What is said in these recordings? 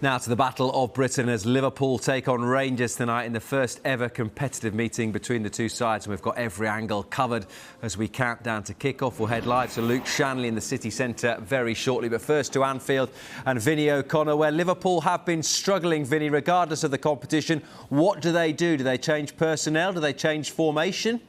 Now to the Battle of Britain as Liverpool take on Rangers tonight in the first ever competitive meeting between the two sides. And we've got every angle covered as we count down to kick-off. We'll head live to Luke Shanley in the city centre very shortly. But first to Anfield and Vinny O'Connor, where Liverpool have been struggling, Vinny, regardless of the competition. What do they do? Do they change personnel? Do they change formation?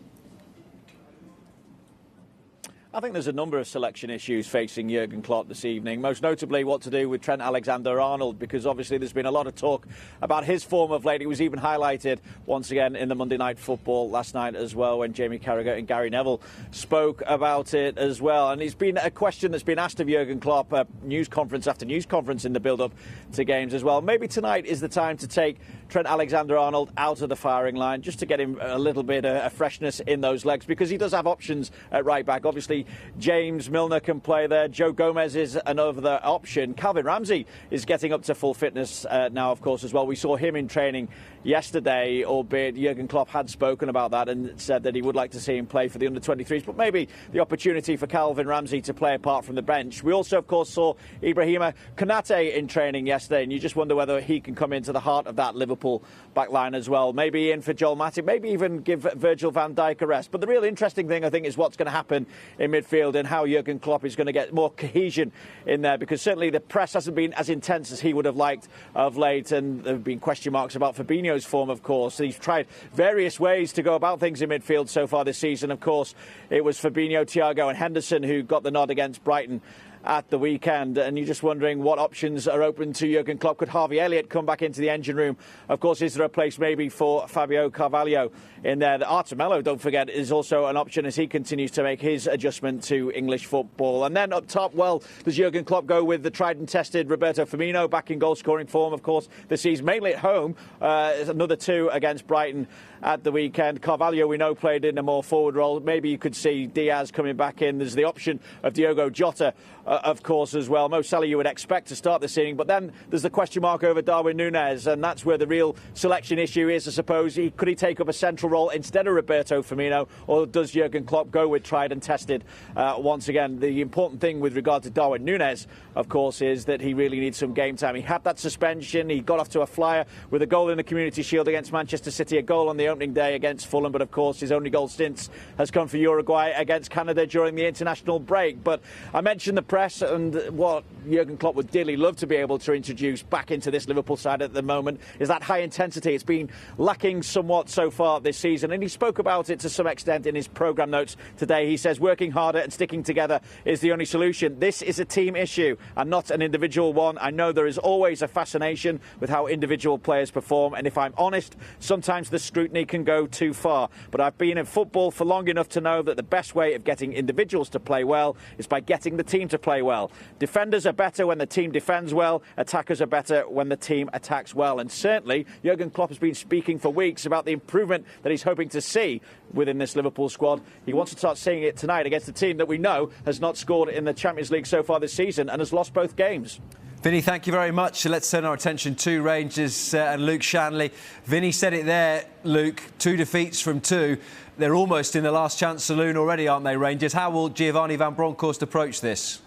I think there's a number of selection issues facing Jurgen Klopp this evening, most notably what to do with Trent Alexander-Arnold, because obviously there's been a lot of talk about his form of late. It was even highlighted once again in the Monday Night Football last night as well, when Jamie Carragher and Gary Neville spoke about it as well. And it's been a question that's been asked of Jurgen Klopp, news conference after news conference in the build-up to games as well. Maybe tonight is the time to take Trent Alexander-Arnold out of the firing line, just to get him a little bit of freshness in those legs, because he does have options at right back. Obviously, James Milner can play there. Joe Gomez is another option. Calvin Ramsey is getting up to full fitness now, of course, as well. We saw him in training yesterday, albeit Jurgen Klopp had spoken about that and said that he would like to see him play for the under-23s, but maybe the opportunity for Calvin Ramsey to play apart from the bench. We also, of course, saw Ibrahima Konate in training yesterday, and you just wonder whether he can come into the heart of that Liverpool backline as well. Maybe in for Joel Matip, maybe even give Virgil van Dijk a rest. But the real interesting thing, I think, is what's going to happen in midfield and how Jurgen Klopp is going to get more cohesion in there, because certainly the press hasn't been as intense as he would have liked of late, and there have been question marks about Fabinho's form, of course. He's tried various ways to go about things in midfield so far this season. Of course, it was Fabinho, Thiago and Henderson who got the nod against Brighton at the weekend, and you're just wondering what options are open to Jurgen Klopp. Could Harvey Elliott come back into the engine room? Of course, is there a place maybe for Fabio Carvalho in there? Artur Melo, don't forget, is also an option as he continues to make his adjustment to English football. And then up top, well, does Jurgen Klopp go with the tried and tested Roberto Firmino, back in goal-scoring form, of course, this season, mainly at home. Another two against Brighton at the weekend. Carvalho, we know, played in a more forward role. Maybe you could see Diaz coming back in. There's the option of Diogo Jota, of course, as well. Mo Salah you would expect to start this inning, but then there's the question mark over Darwin Núñez, and that's where the real selection issue is, I suppose. Could he take up a central role instead of Roberto Firmino, or does Jurgen Klopp go with tried and tested once again? The important thing with regard to Darwin Núñez, of course, is that he really needs some game time. He had that suspension, he got off to a flyer with a goal in the Community Shield against Manchester City, a goal on the opening day against Fulham, but of course his only goal since has come for Uruguay against Canada during the international break. But I mentioned the press and what Jurgen Klopp would dearly love to be able to introduce back into this Liverpool side at the moment is that high intensity. It's been lacking somewhat so far this season, and he spoke about it to some extent in his programme notes today. He says working harder and sticking together is the only solution. This is a team issue and not an individual one. I know there is always a fascination with how individual players perform, and if I'm honest, sometimes the scrutiny can go too far. But I've been in football for long enough to know that the best way of getting individuals to play well is by getting the team to play well. Defenders are better when the team defends well. Attackers are better when the team attacks well. And certainly, Jurgen Klopp has been speaking for weeks about the improvement that he's hoping to see within this Liverpool squad. He wants to start seeing it tonight against a team that we know has not scored in the Champions League so far this season and has lost both games. Vinny, thank you very much. So let's turn our attention to Rangers and Luke Shanley. Vinny said it there, Luke, 2 defeats from 2. They're almost in the last chance saloon already, aren't they, Rangers? How will Giovanni van Bronckhorst approach this?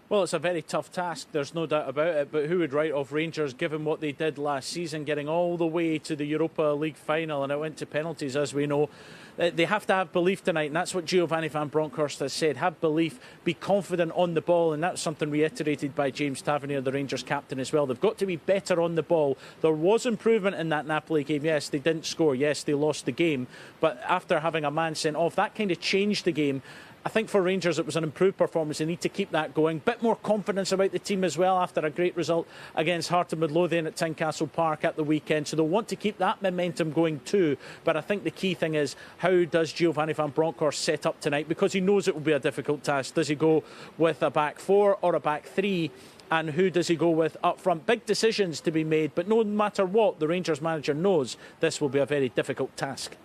Well, it's a very tough task, there's no doubt about it, but who would write off Rangers given what they did last season, getting all the way to the Europa League final, and it went to penalties, as we know. They have to have belief tonight, and that's what Giovanni van Bronckhorst has said. Have belief, be confident on the ball, and that's something reiterated by James Tavernier, the Rangers captain, as well. They've got to be better on the ball. There was improvement in that Napoli game. Yes, they didn't score. Yes, they lost the game. But after having a man sent off, that kind of changed the game. I think for Rangers it was an improved performance. They need to keep that going. Bit more confidence about the team as well after a great result against Heart of Midlothian at Tynecastle Park at the weekend. So they'll want to keep that momentum going too. But I think the key thing is, how does Giovanni van Bronckhorst set up tonight? Because he knows it will be a difficult task. Does he go with a back 4 or a back 3? And who does he go with up front? Big decisions to be made. But no matter what, the Rangers manager knows this will be a very difficult task.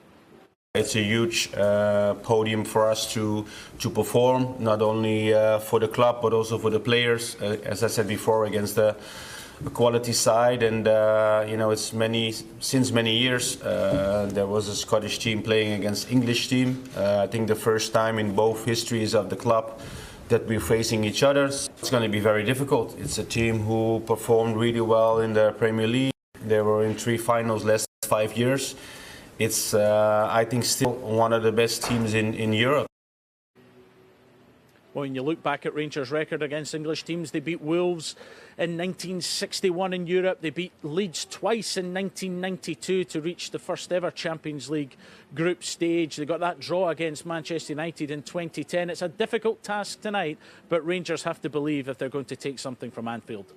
It's a huge podium for us to perform, not only for the club but also for the players. As I said before, against the quality side, and you know, it's since many years there was a Scottish team playing against English team. I think the first time in both histories of the club that we're facing each other. It's going to be very difficult. It's a team who performed really well in the Premier League. They were in 3 finals last 5 years. It's, I think, still one of the best teams in Europe. Well, when you look back at Rangers' record against English teams, they beat Wolves in 1961 in Europe. They beat Leeds twice in 1992 to reach the first ever Champions League group stage. They got that draw against Manchester United in 2010. It's a difficult task tonight, but Rangers have to believe if they're going to take something from Anfield.